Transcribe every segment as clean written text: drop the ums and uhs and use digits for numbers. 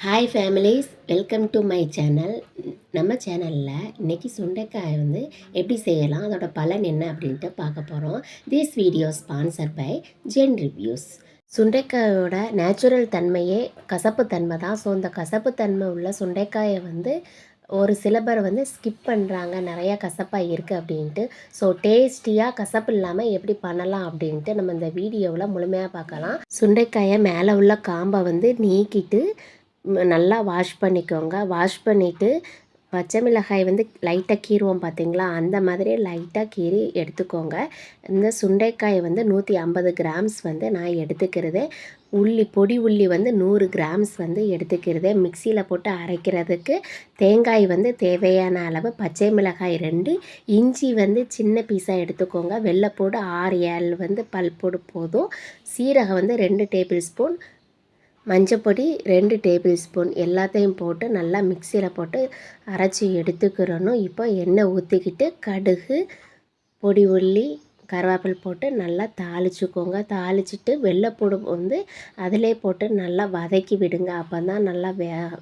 Hi families, welcome to my channel. நம்ம சேனலில் இன்றைக்கி சுண்டைக்காய் எப்படி செய்யலாம், அதோட பலன் என்ன அப்படின்ட்டு பார்க்க போகிறோம். This video sponsor by Zen reviews. சுண்டைக்காயோட நேச்சுரல் தன்மையே கசப்பு தன்மை தான். ஸோ இந்த கசப்பு தன்மை உள்ள சுண்டைக்காயை ஒரு சில பேர் ஸ்கிப் பண்ணுறாங்க, நிறையா கசப்பாக இருக்குது அப்படின்ட்டு. ஸோ டேஸ்டியாக கசப்பு இல்லாமல் எப்படி பண்ணலாம் அப்படின்ட்டு நம்ம இந்த வீடியோவில் முழுமையாக பார்க்கலாம். சுண்டைக்காயை மேலே உள்ள காம்பை நீக்கிட்டு நல்லா வாஷ் பண்ணிக்கோங்க. வாஷ் பண்ணிவிட்டு பச்சை மிளகாய் லைட்டாக கீறுவோம் பார்த்திங்களா, அந்த மாதிரி லைட்டாக கீறி எடுத்துக்கோங்க. இந்த சுண்டைக்காய் 150 கிராம்ஸ் நான் எடுத்துக்கிறது. பொடி உள்ளி 100 கிராம்ஸ் எடுத்துக்கிறது. மிக்சியில் போட்டு அரைக்கிறதுக்கு தேங்காய் தேவையான அளவு, பச்சை மிளகாய் 2, இஞ்சி சின்ன பீஸாக எடுத்துக்கோங்க. வெள்ளைப்பூடு 6-7 பல்பொடி போதும். சீரகம் 2 டேபிள் ஸ்பூன், மஞ்சப்பொடி 2 டேபிள் ஸ்பூன் எல்லாத்தையும் போட்டு நல்லா மிக்சியில் போட்டு அரைச்சி எடுத்துக்கிறணும். இப்போ எண்ணெய் ஊற்றிக்கிட்டு கடுகு, பொடி உள்ளி, கருவேப்பிலை போட்டு நல்லா தாளிச்சுக்கோங்க. தாளிச்சிட்டு வெள்ளைப்பூடு அதிலே போட்டு நல்லா வதக்கி விடுங்க. அப்போ தான் நல்லா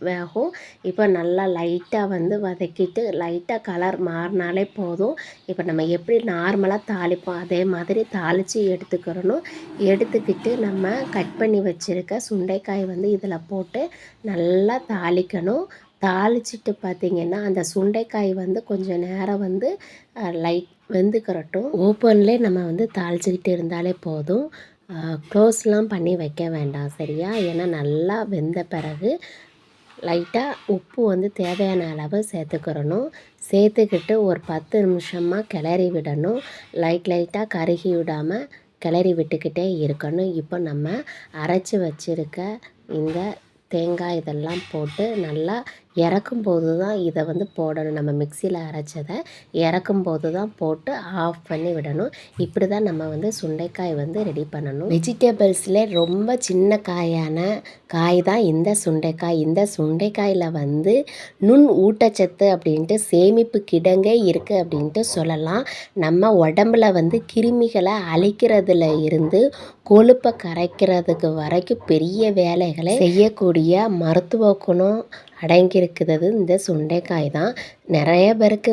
வேகும். இப்போ நல்லா லைட்டாக வதக்கிட்டு லைட்டாக கலர் மாறினாலே போதும். இப்போ நம்ம எப்படி நார்மலாக தாளிப்போம் அதே மாதிரி தாளித்து எடுத்துக்கிறணும். எடுத்துக்கிட்டு நம்ம கட் பண்ணி வச்சுருக்க சுண்டைக்காய் இதில் போட்டு நல்லா தாளிக்கணும். தாளிச்சிட்டு பார்த்திங்கன்னா அந்த சுண்டைக்காய் கொஞ்சம் நேரம் லைட் வெந்துக்கிறட்டும். ஓப்பன்லேயே நம்ம தாளிச்சிக்கிட்டு இருந்தாலே போதும். க்ளோஸ்லாம் பண்ணி வைக்க வேண்டாம், சரியா? ஏன்னா நல்லா வெந்த பிறகு லைட்டாக உப்பு தேவையான அளவு சேர்த்துக்கிறணும். சேர்த்துக்கிட்டு ஒரு 10 நிமிஷமாக கிளறி விடணும். லைட்டாக கருகி விடாமல் கிளறி விட்டுக்கிட்டே இருக்கணும். இப்போ நம்ம அரைச்சி வச்சுருக்க இந்த தேங்காய் இதெல்லாம் போட்டு நல்லா இறக்கும்போது தான் இதை போடணும். நம்ம மிக்சியில் அரைச்சதை இறக்கும்போது தான் போட்டு ஆஃப் பண்ணி விடணும். இப்படி தான் நம்ம சுண்டைக்காய் ரெடி பண்ணணும். வெஜிடபிள்ஸ்லேயே ரொம்ப சின்ன காய் தான் இந்த சுண்டைக்காய். இந்த சுண்டைக்காயில் நுண் ஊட்டச்சத்து அப்படின்ட்டு சேமிப்பு கிடங்கே இருக்குது அப்படின்ட்டு சொல்லலாம். நம்ம உடம்புல கிருமிகளை அழிக்கிறதுல இருந்து கொழுப்பை கரைக்கிறதுக்கு வரைக்கும் பெரிய வேலைகளை செய்யக்கூடிய மருத்துவ குணம் அடங்கியிருக்கிறது இந்த சுண்டைக்காய் தான். நிறைய பேருக்கு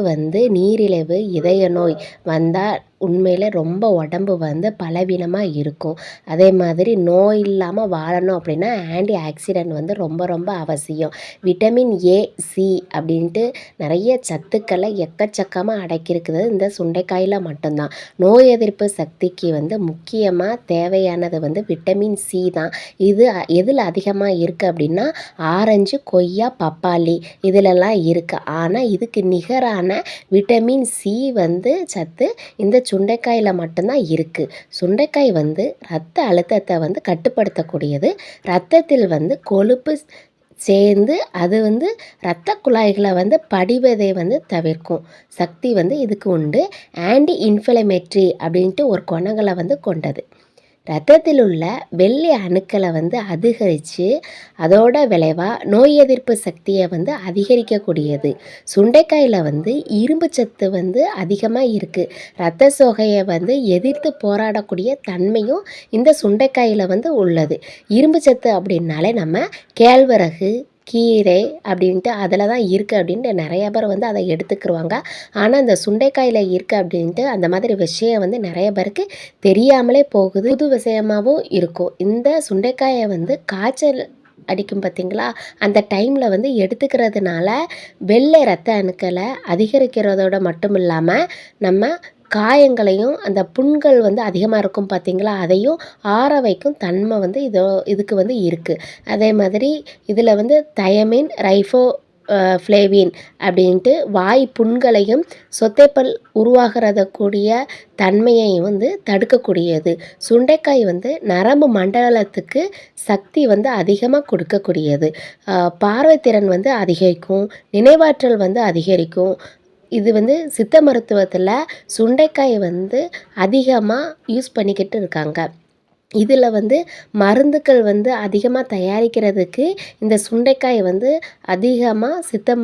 நீரிழிவு, இதய நோய் வந்தால் உண்மையில் ரொம்ப உடம்பு பலவீனமாக இருக்கும். அதே மாதிரி நோய் இல்லாமல் வாழணும் அப்படின்னா ஆன்டி ஆக்சிடென்ட் ரொம்ப ரொம்ப அவசியம். விட்டமின் ஏ, சி அப்படின்ட்டு நிறைய சத்துக்களை எக்கச்சக்கமாக அடக்கியிருக்கிறது இந்த சுண்டைக்காயில் மட்டும்தான். நோய் எதிர்ப்பு சக்திக்கு முக்கியமாக தேவையானது விட்டமின் சி தான். இது எதில் அதிகமாக இருக்குது அப்படின்னா ஆரஞ்சு, கொய்யா, பப்பாளி இதிலெல்லாம் இருக்குது. ஆனால் இதுக்கு நிகரான விட்டமின் சி சத்து இந்த சுண்டைக்காயில் மட்டும்தான் இருக்குது. சுண்டைக்காய் இரத்த அழுத்தத்தை கட்டுப்படுத்தக்கூடியது. இரத்தத்தில் கொழுப்பு சேர்ந்து அது இரத்த குழாய்களை படிவதை தவிர்க்கும் சக்தி இதுக்கு உண்டு. ஆன்டி இன்ஃப்ளமேட்ரி அப்படின்ட்டு ஒரு குணங்களை கொண்டது. இரத்தத்தில் உள்ள வெள்ளை அணுக்களை அதிகரித்து அதோட விளைவாக நோய் எதிர்ப்பு சக்தியை அதிகரிக்கக்கூடியது. சுண்டைக்காயில் இரும்பு சத்து அதிகமாக இருக்குது. இரத்த சோகையை எதிர்த்து போராடக்கூடிய தன்மையும் இந்த சுண்டைக்காயில் உள்ளது. இரும்பு சத்து அப்படின்னாலே நம்ம கேழ்வரகு, கீரை அப்படின்ட்டு அதில் தான் இருக்குது அப்படின்ட்டு நிறைய பேர் அதை எடுத்துக்கிடுவாங்க. ஆனால் இந்த சுண்டைக்காயில் இருக்குது அப்படின்ட்டு அந்த மாதிரி விஷயம் நிறைய பேருக்கு தெரியாமலே போகுது. புது விஷயமாகவும் இருக்கும். இந்த சுண்டைக்காயை காய்ச்சல் அடிக்கும் பார்த்திங்களா, அந்த டைமில் எடுத்துக்கிறதுனால வெள்ளை இரத்த அணுக்களை அதிகரிக்கிறதோட மட்டும் இல்லாமல் நம்ம காயங்களையும், அந்த புண்கள் அதிகமாக இருக்கும் பார்த்திங்களா, அதையும் ஆற வைக்கும் தன்மை இதுக்கு இருக்குது. அதே மாதிரி இதில் தயமின், ரைஃபோ ஃப்ளேவின் அப்படின்ட்டு வாய் புண்களையும் சொத்தைப்பல் உருவாகிறத கூடிய தன்மையையும் தடுக்கக்கூடியது. சுண்டைக்காய் நரம்பு மண்டலத்துக்கு சக்தி அதிகமாக கொடுக்கக்கூடியது. பார்வைத்திறன் அதிகரிக்கும், நினைவாற்றல் அதிகரிக்கும். இது சித்த மருத்துவத்தில் சுண்டைக்காய் அதிகமாக யூஸ் பண்ணிக்கிட்டு இருக்காங்க. இதில் வந்து மருந்துக்கள் வந்து அதிகமாக தயாரிக்கிறதுக்கு இந்த சுண்டைக்காய் வந்து அதிகமாக சித்த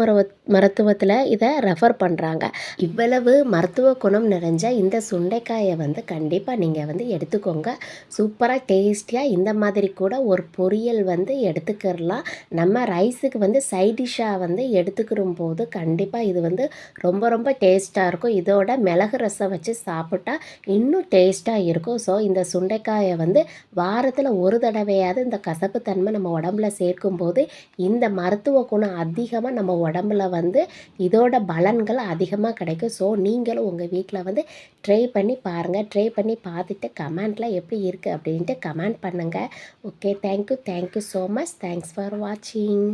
மருத்துவத்தில் இதை ரெஃபர் பண்ணுறாங்க. இவ்வளவு மருத்துவ குணம் நிறைஞ்ச இந்த சுண்டைக்காயை வந்து கண்டிப்பாக நீங்கள் வந்து எடுத்துக்கோங்க. சூப்பராக டேஸ்டியாக இந்த மாதிரி கூட ஒரு பொரியல் வந்து எடுத்துக்கிறலாம். நம்ம ரைஸுக்கு வந்து சைட் டிஷ்ஷாக வந்து எடுத்துக்கிற போது கண்டிப்பாக இது வந்து ரொம்ப ரொம்ப டேஸ்ட்டாக இருக்கும். இதோட மிளகு ரசம் வச்சு சாப்பிட்டா இன்னும் டேஸ்ட்டாக இருக்கும். ஸோ இந்த சுண்டைக்காயை வந்து வாரத்தில் ஒரு தடவையாவது இந்த கசப்பு தன்மை நம்ம உடம்புல சேர்க்கும்போது இந்த மருத்துவ குணம் அதிகமாக நம்ம உடம்புல வந்து இதோட பலன்கள் அதிகமாக கிடைக்கும். ஸோ நீங்களும் உங்கள் வீட்டில் வந்து ட்ரை பண்ணி பாருங்கள். ட்ரை பண்ணி பார்த்துட்டு கமெண்ட்டில் எப்படி இருக்குது அப்படின்ட்டு கமெண்ட் பண்ணுங்கள். Okay, thank you so much. Thanks for வாட்சிங்.